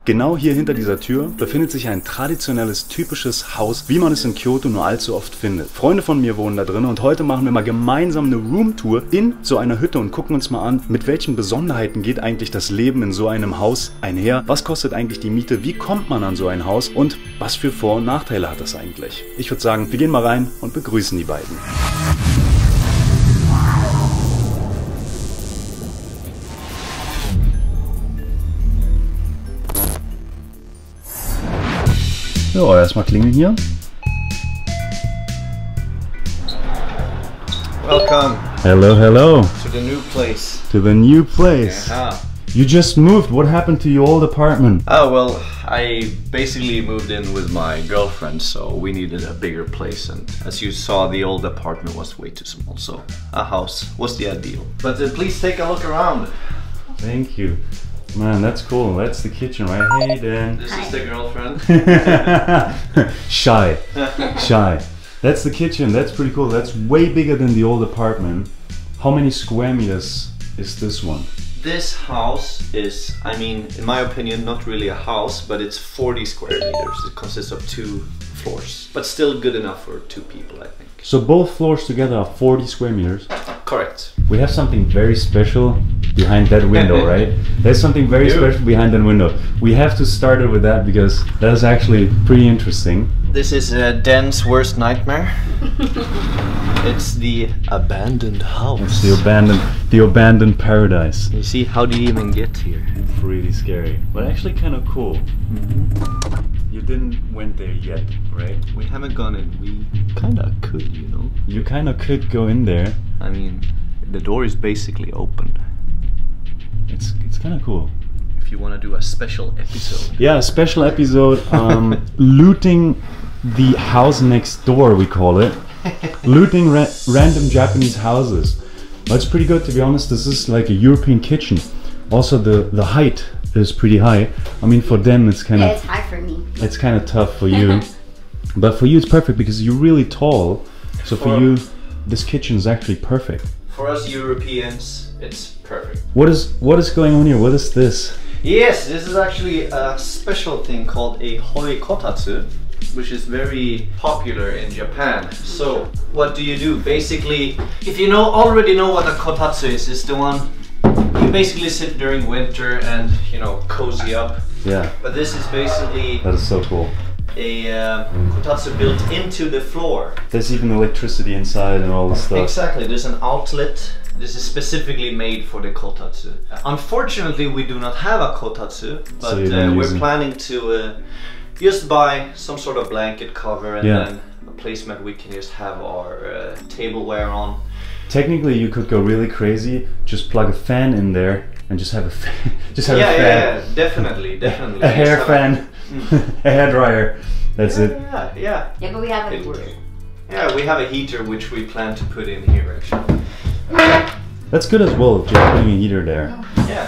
Genau hier hinter dieser Tür befindet sich ein traditionelles, typisches Haus, wie man es in Kyoto nur allzu oft findet. Freunde von mir wohnen da drin und heute machen wir mal gemeinsam eine Roomtour in so einer Hütte und gucken uns mal an, mit welchen Besonderheiten geht eigentlich das Leben in so einem Haus einher, was kostet eigentlich die Miete, wie kommt man an so ein Haus und was für Vor- und Nachteile hat das eigentlich. Ich würde sagen, wir gehen mal rein und begrüßen die beiden. So, erstmal klingeln hier. Welcome. Hello, hello. To the new place. To the new place. Yeah. You just moved. What happened to your old apartment? Oh, well, I basically moved in with my girlfriend, so we needed a bigger place. And as you saw, the old apartment was way too small, so a house was the ideal. But please take a look around. Thank you. Man, that's cool. That's the kitchen, right? Hey, Dan. This is the girlfriend. Shy. Shy. That's the kitchen. That's pretty cool. That's way bigger than the old apartment. How many square meters is this one? This house is, I mean, in my opinion, not really a house, but it's 40 square meters. It consists of 2 floors, but still good enough for 2 people, I think. So both floors together are 40 square meters? Correct. We have something very special behind that window, right? There's something very special behind that window. We have to start it with that because that is actually pretty interesting. This is Dan's worst nightmare. It's the abandoned house. It's the abandoned paradise. You see, how do you even get here? Pretty scary, but actually kind of cool. You didn't went there yet, right? We haven't gone in. We kinda could, you know. You kind of could go in there. I mean, the door is basically open. It's kind of cool. If you want to do a special episode. Yeah, a special episode. Looting the house next door, we call it. Looting random Japanese houses. That's pretty good, to be honest. This is like a European kitchen. Also, the height is pretty high. I mean, for them, it's kind of... Yeah, it's high for me. It's kind of tough for you. But for you, it's perfect because you're really tall. So for you, this kitchen is actually perfect. For us Europeans, it's perfect. What is going on here? What is this? Yes, this is actually a special thing called a hoi kotatsu, which is very popular in Japan. So, what do? Basically, if you already know what a kotatsu is, it's the one you basically sit during winter and, you know, cozy up. Yeah. But this is basically... That is so cool. A kotatsu built into the floor. There's even electricity inside and all this stuff. Exactly, there's an outlet. This is specifically made for the kotatsu. Unfortunately, we do not have a kotatsu, but so we're planning to just buy some sort of blanket cover and then a placemat we can just have our tableware on. Technically, you could go really crazy, just plug a fan in there and just have a fan. Just have a fan. Yeah, definitely. A hair fan, a hair dryer. That's it. Yeah, but we have a heater. Yeah, we have a heater which we plan to put in here actually. That's good as well, just putting a heater there. Yeah.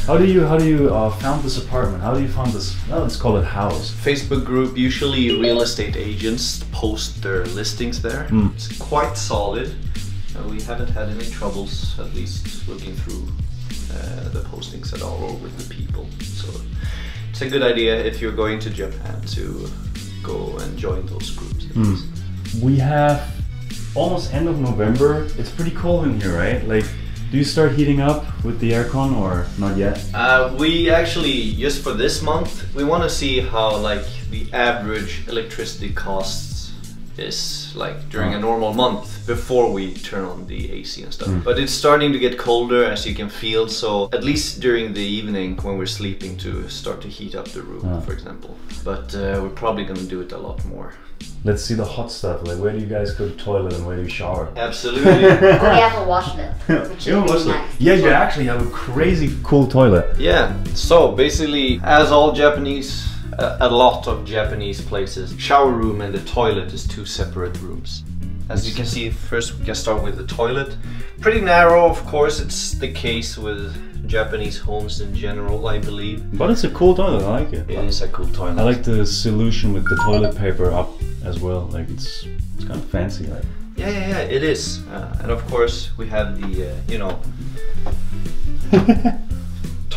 How do you found this apartment? How do you found this? Well, let's call it house. Facebook group. Usually, real estate agents post their listings there. It's quite solid. We haven't had any troubles, at least looking through the postings at all, or with the people. So it's a good idea if you're going to Japan to go and join those groups. We have almost end of November. It's pretty cold in here, right? Like, do you start heating up with the aircon or not yet? We actually, just for this month, we want to see how like the average electricity costs is like during a normal month before we turn on the AC and stuff. But it's starting to get colder, as you can feel, so at least during the evening when we're sleeping, to start to heat up the room, for example. But we're probably gonna do it a lot more. Let's see the hot stuff. Like, where do you guys go to the toilet and where do you shower? Absolutely. We have a washlet, which is really nice. Yeah, you actually have a crazy cool toilet. Yeah, so basically, as all Japanese, a lot of Japanese places, shower room and the toilet is 2 separate rooms. As you can see, first we can start with the toilet. Pretty narrow, of course, it's the case with Japanese homes in general, I believe. But it's a cool toilet, I like it. It is a cool toilet. I like the solution with the toilet paper up as well. Like, it's kind of fancy, like. Yeah, it is. And of course, we have the,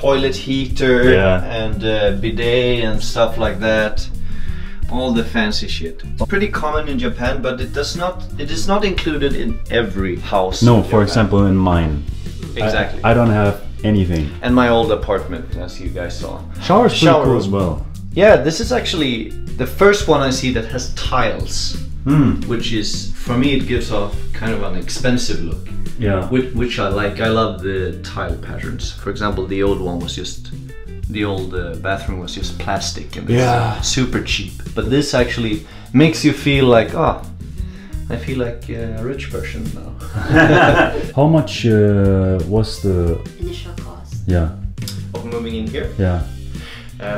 toilet heater Yeah. and bidet and stuff like that. All the fancy shit. It's pretty common in Japan, but it is not included in every house. No, in for Japan. example, in mine. Exactly. I don't have anything. And my old apartment, as you guys saw. Shower's pretty Shower cool room. as well. Yeah, this is actually the first one I see that has tiles. Which is, for me, it gives off kind of an expensive look. Yeah. Which I like. I love the tile patterns. For example, the old one was just, the old bathroom was just plastic and it's super cheap. But this actually makes you feel like, oh, I feel like a rich person now. How much was the Initial cost. Of moving in here? Yeah.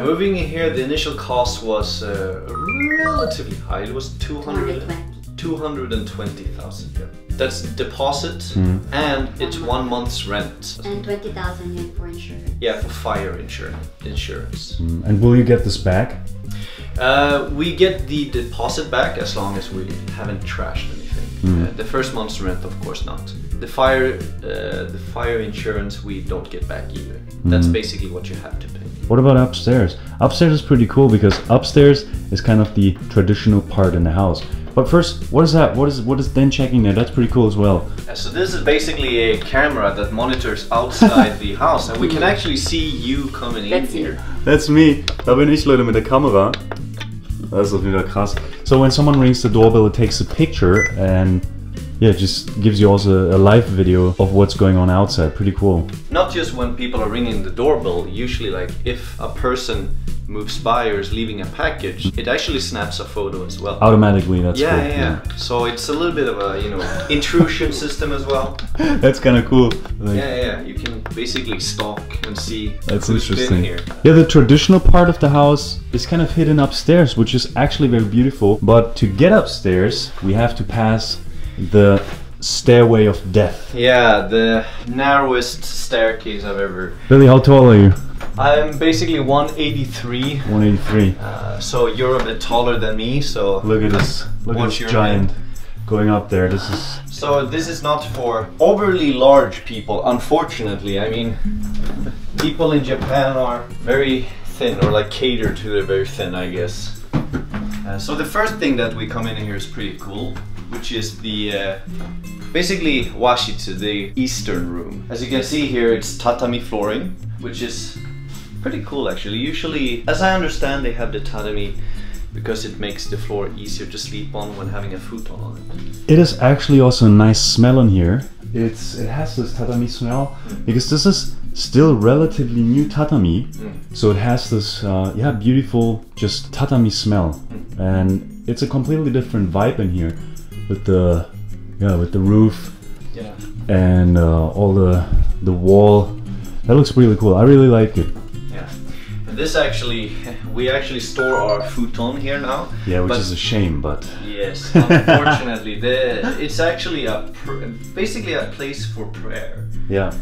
Moving in here, the initial cost was relatively high. It was 220,000. Yeah. That's deposit and it's 1 month's rent. And 20,000 yen for insurance. Yeah, for fire insurance. And will you get this back? We get the deposit back as long as we haven't trashed anything. The first month's rent, of course, not. The fire insurance we don't get back either. That's basically what you have to pay. What about upstairs? Upstairs is pretty cool because upstairs is kind of the traditional part in the house. But first, what is that? What is then checking there? That's pretty cool as well. So this is basically a camera that monitors outside the house, and we can actually see you coming in here. That's me. Da bin ich, Leute, mit der Kamera. Das ist wieder krass. So when someone rings the doorbell, it takes a picture and yeah, it just gives you also a live video of what's going on outside. Pretty cool. Not just when people are ringing the doorbell, usually like if a person moves by or is leaving a package, it actually snaps a photo as well. Automatically, that's cool. Yeah. So it's a little bit of a, intrusion system as well. That's kind of cool. Like, Yeah. You can basically stalk and see that's who's interesting. been here. Yeah, the traditional part of the house is kind of hidden upstairs, which is actually very beautiful. But to get upstairs, we have to pass the stairway of death. Yeah, the narrowest staircase I've ever. Billy, how tall are you? I'm basically 183. 183. So you're a bit taller than me, so Look at this. Look at What's this your giant going up there. This is. So this is not for overly large people, unfortunately. I mean, people in Japan are very thin, or like cater to the very thin, I guess. So the first thing that we come in here is pretty cool, which is the basically washitsu, the eastern room. As you can see here, it's tatami flooring, which is pretty cool actually. Usually, as I understand, they have the tatami because it makes the floor easier to sleep on when having a futon on it. It is actually also a nice smell in here. It has this tatami smell because this is still relatively new tatami, so it has this beautiful just tatami smell, and it's a completely different vibe in here with the roof and all the wall. That looks really cool. I really like it. Yeah, and this actually, we actually store our futon here now. Yeah, which is a shame, but yes, unfortunately, it's actually basically a place for prayer. Yeah.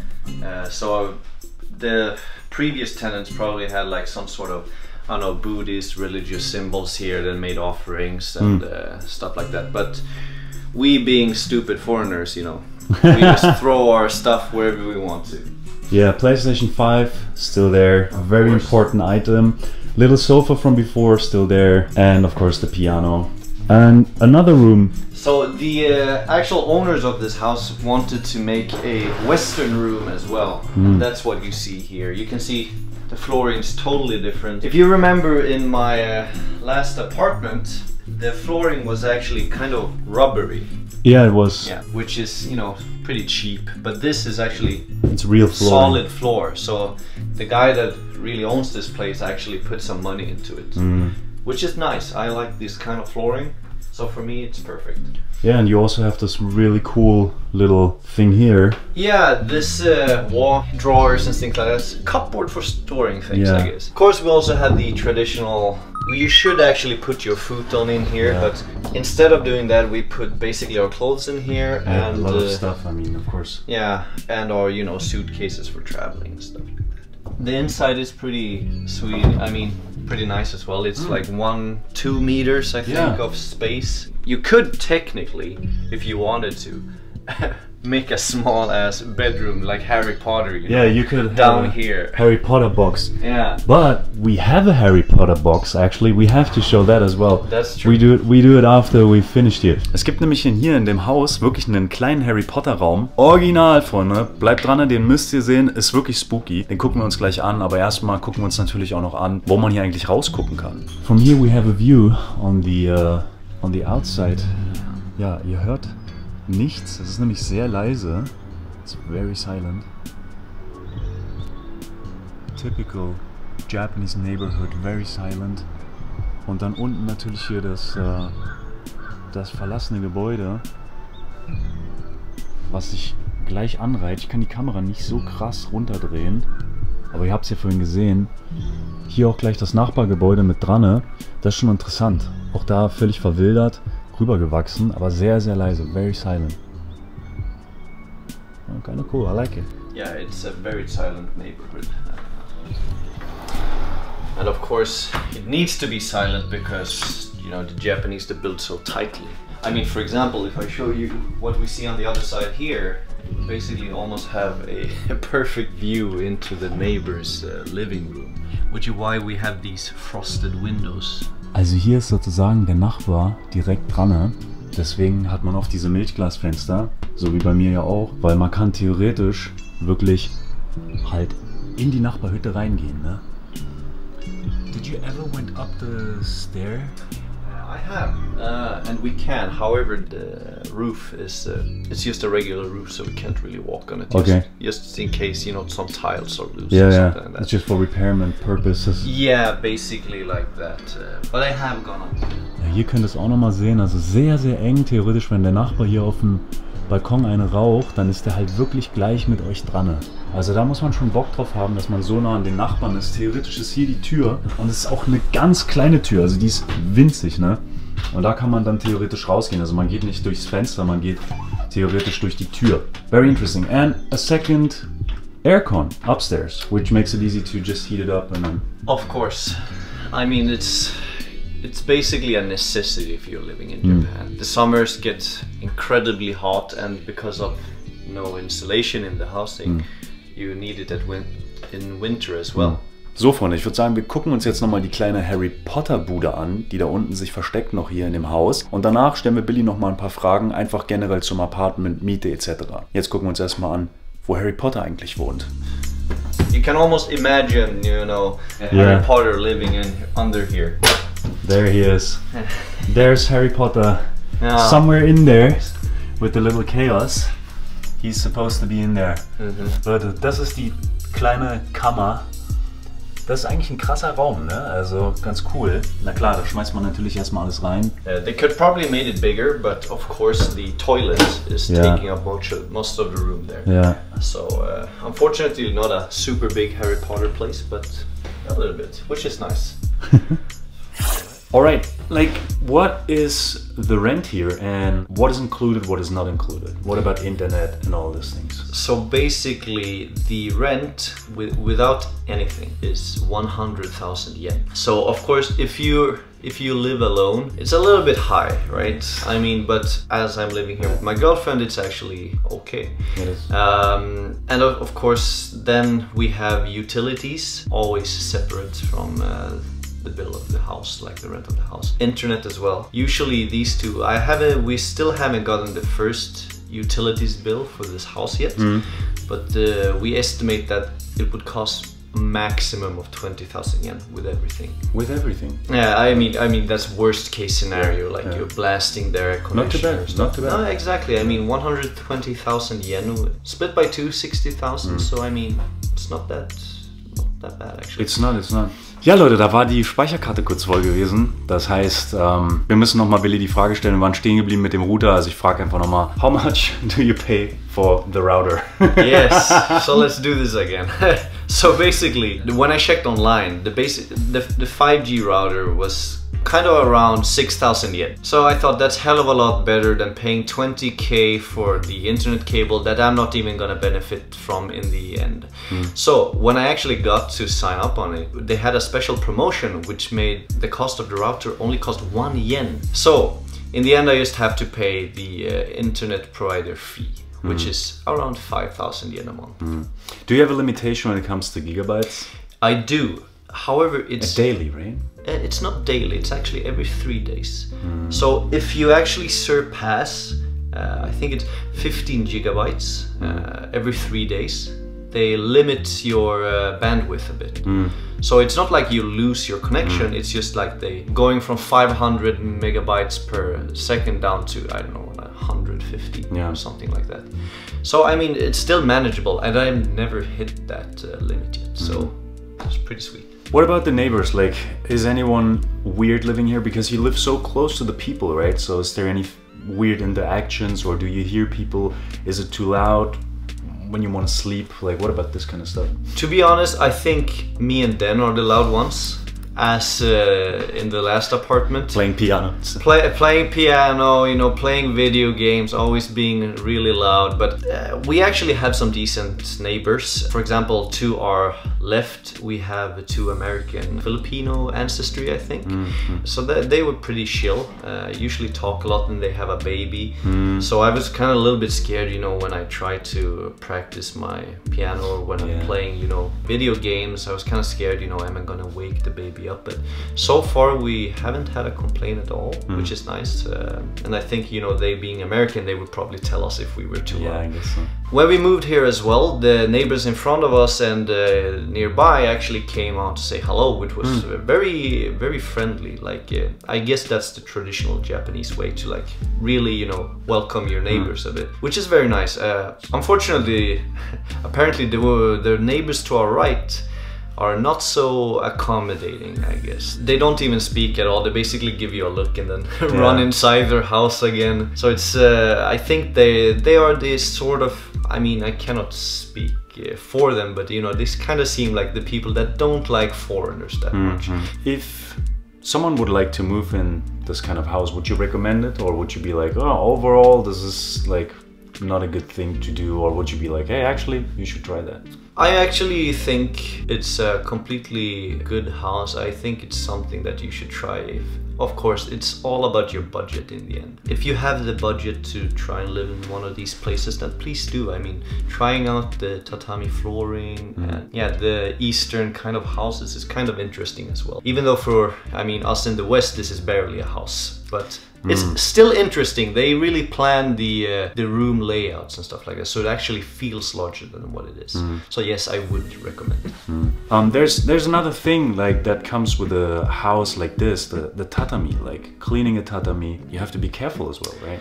So the previous tenants probably had like some sort of, I don't know, Buddhist religious symbols here that made offerings and stuff like that. But we, being stupid foreigners, we just throw our stuff wherever we want to. Yeah, PlayStation 5 still there, a very important item. Little sofa from before still there, and of course the piano. And another room. So the actual owners of this house wanted to make a Western room as well. That's what you see here. You can see the flooring is totally different. If you remember in my last apartment, the flooring was actually kind of rubbery. Yeah, it was. Yeah, which is, pretty cheap. But this is actually it's real flooring. Solid floor. So the guy that really owns this place actually put some money into it, which is nice. I like this kind of flooring. So for me, it's perfect. Yeah, and you also have this really cool little thing here. Yeah, this wall drawers and things like that. It's a cupboard for storing things, I guess. Of course, we also have the traditional. You should actually put your futon in here, but instead of doing that, we put basically our clothes in here and a lot of stuff. I mean, of course. Yeah, and our suitcases for traveling and stuff like that. The inside is pretty sweet. I mean, pretty nice as well. It's like 1-2 meters, I think, of space. You could technically, if you wanted to, make a small ass bedroom like Harry Potter. Yeah, you could down have a here. Harry Potter box. Yeah. But we have a Harry Potter box actually. We have to show that as well. That's true. We do it after we finished here. Es gibt nämlich hier in dem Haus wirklich einen kleinen Harry Potter Raum. Original, Freunde. Bleibt dran, den müsst ihr sehen. Ist wirklich spooky. Den gucken wir uns gleich an. Aber erstmal gucken wir uns natürlich auch noch an, wo man hier eigentlich rausgucken kann. From here we have a view on the outside. Ja, ihr hört nichts. Es ist nämlich sehr leise. It's very silent. Typical Japanese neighborhood, very silent. Und dann unten natürlich hier das verlassene Gebäude, was sich gleich anreiht. Ich kann die Kamera nicht so krass runterdrehen, aber ihr habt es ja vorhin gesehen. Hier auch gleich das Nachbargebäude mit dran. Das ist schon interessant. Auch da völlig verwildert, rübergewachsen, aber sehr, sehr leise, very silent. Kind of cool, I like it. Yeah, it's a very silent neighborhood. And of course, it needs to be silent because, you know, the Japanese, they build so tightly. I mean, for example, if I show you what we see on the other side here, we basically almost have a perfect view into the neighbor's living room, which is why we have these frosted windows. Also hier ist sozusagen der Nachbar direkt dran. Deswegen hat man oft diese Milchglasfenster, so wie bei mir ja auch, weil man kann theoretisch wirklich halt in die Nachbarhütte reingehen, ne? Did you ever went up the stair? I have, and we can. However, the roof is it's just a regular roof, so we can't really walk on it. Okay. Just in case, you know, some tiles are loose. Yeah, or yeah. something like that. It's just for repairment purposes. Yeah, basically like that. But I have gone up. Ja, hier könnt ihr es auch nochmal sehen, also sehr, sehr eng. Theoretisch, wenn der Nachbar hier auf dem Balkon eine raucht, dann ist der halt wirklich gleich mit euch dran. Also da muss man schon Bock drauf haben, dass man so nah an den Nachbarn ist. Theoretisch ist hier die Tür und es ist auch eine ganz kleine Tür, also die ist winzig, ne? Und da kann man dann theoretisch rausgehen. Also man geht nicht durchs Fenster, man geht theoretisch durch die Tür. Very interesting. And a second aircon upstairs, which makes it easy to just heat it up and then... Of course. I mean, it's basically a necessity if you're living in Japan. The summers get incredibly hot, and because of no insulation in the housing, you need it in winter as well. So, Freunde, ich würde sagen, wir gucken uns jetzt nochmal die kleine Harry Potter Bude an, die da unten sich versteckt noch hier in dem Haus. Und danach stellen wir Billy nochmal ein paar Fragen, einfach generell zum Apartment, Miete etc. Jetzt gucken wir uns erstmal an, wo Harry Potter eigentlich wohnt. You can almost imagine, you know, Harry Potter living under here. There he is. There's Harry Potter. Somewhere in there with the little chaos. He's supposed to be in there. Leute, das ist die kleine Kammer. Das ist eigentlich ein krasser Raum, ne? Also ganz cool. Na klar, da schmeißt man natürlich erstmal alles rein. They could probably made it bigger, but of course the toilet is taking up most of the room there. Yeah. So unfortunately not a super big Harry Potter place, but a little bit, which is nice. Alright, like what is the rent here and what is included, what is not included? What about internet and all these things? So basically the rent without anything is 100,000 yen. So of course if you live alone, it's a little bit high, right? I mean, but as I'm living here with my girlfriend, it's actually okay. It is. And of course then we have utilities, always separate from the bill of the house, like the rent of the house. Internet as well. Usually these two, we still haven't gotten the first utilities bill for this house yet, but we estimate that it would cost a maximum of 20,000 yen with everything. With everything? Yeah, I mean that's worst case scenario, like you're blasting their air conditioner. Not too bad, not too bad. No, exactly. I mean 120,000 yen split by 2, 60,000. So I mean it's not that bad actually. It's not. Ja Leute, da war die Speicherkarte kurz voll gewesen. Das heißt, wir müssen nochmal Billy die Frage stellen, wir waren stehen geblieben mit dem Router. Also ich frage einfach nochmal, how much do you pay for the router? Yes, so let's do this again. So basically, when I checked online, the 5G router was kind of around 6,000 yen. So I thought that's hell of a lot better than paying 20k for the internet cable that I'm not even gonna benefit from in the end. So when I actually got to sign up on it, they had a special promotion which made the cost of the router only cost 1 yen. So in the end I just have to pay the internet provider fee, which is around 5,000 yen a month. Do you have a limitation when it comes to gigabytes? I do. However, it's daily, right? It's not daily, it's actually every 3 days. So if you actually surpass, I think it's 15 gigabytes every 3 days, they limit your bandwidth a bit. So it's not like you lose your connection, it's just like they going from 500 megabytes per second down to, I don't know, 150 or something like that. So I mean, it's still manageable, and I've never hit that limit yet, so it's pretty sweet. What about the neighbors? Like, is anyone weird living here? Because you live so close to the people, right? So is there any weird interactions, or do you hear people? Is it too loud when you want to sleep? Like, what about this kind of stuff? To be honest, I think me and Dan are the loud ones. As in the last apartment. Playing piano. Playing piano, you know, playing video games, always being really loud. But we actually have some decent neighbors. For example, to our left, we have 2 American Filipino ancestry, I think. So they were pretty chill. Usually talk a lot and they have a baby. So I was kind of a little bit scared, you know, when I tried to practice my piano or when I'm playing, you know, video games. I was kind of scared, you know, am I gonna wake the baby up? But so far we haven't had a complaint at all, which is nice. And I think, you know, they being American, they would probably tell us if we were too loud. I guess so. When we moved here as well, the neighbors in front of us and nearby actually came out to say hello, which was very, very friendly. Like, I guess that's the traditional Japanese way to like really, you know, welcome your neighbors a bit, which is very nice. Unfortunately, apparently the neighbors to our right are not so accommodating, I guess. They don't even speak at all. They basically give you a look and then run inside their house again. So it's, I think they are this sort of, I mean, I cannot speak for them, but you know, this kind of seem like the people that don't like foreigners that much. If someone would like to move in this kind of house, would you recommend it? Or would you be like, oh, overall, this is like not a good thing to do? Or would you be like, hey, actually, you should try that? I actually think it's a completely good house. I think it's something that you should try. Of course, it's all about your budget in the end. If you have the budget to try and live in one of these places, then please do. I mean, trying out the tatami flooring and the Eastern kind of houses is kind of interesting as well. Even though for, I mean, us in the West, this is barely a house, but it's still interesting. They really plan the room layouts and stuff like that, so it actually feels larger than what it is. So yes, I would recommend it. There's another thing like that comes with a house like this, the tatami. Like cleaning a tatami, you have to be careful as well, right?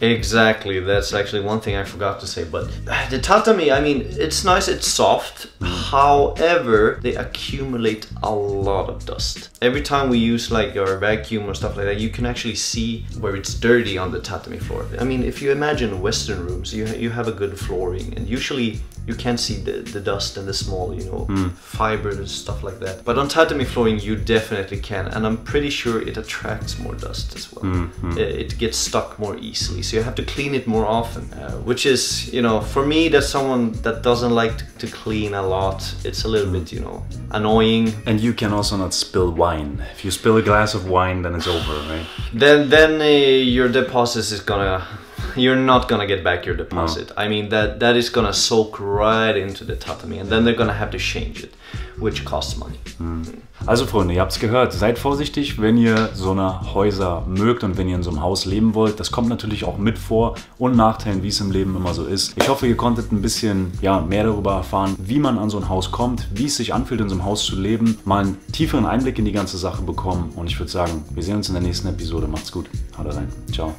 Exactly, that's actually one thing I forgot to say, but the tatami, I mean, it's nice, it's soft, however, they accumulate a lot of dust. Every time we use like our vacuum or stuff like that, you can actually see where it's dirty on the tatami floor. I mean, if you imagine Western rooms, you have a good flooring, and usually you can't see the dust and the small, you know, fibers and stuff like that. But on tatami flooring, you definitely can, and I'm pretty sure it attracts more dust as well. It gets stuck more easily, so you have to clean it more often, which is, you know, for me, that's someone that doesn't like to clean a lot. It's a little bit, you know, annoying. And you can also not spill wine. If you spill a glass of wine, then it's over, right? Then your deposit is gonna... You're not gonna get back your deposit. I mean, that is gonna soak right into the tatami, and then they're gonna have to change it, which costs money. Also Freunde, ihr habt's gehört, seid vorsichtig, wenn ihr so eine Häuser mögt und wenn ihr in so einem Haus leben wollt. Das kommt natürlich auch mit Vor- und Nachteilen, wie es im Leben immer so ist. Ich hoffe, ihr konntet ein bisschen mehr darüber erfahren, wie man an so ein Haus kommt, wie es sich anfühlt, in so einem Haus zu leben, mal einen tieferen Einblick in die ganze Sache bekommen. Und ich würde sagen, wir sehen uns in der nächsten Episode. Macht's gut, haut rein, ciao.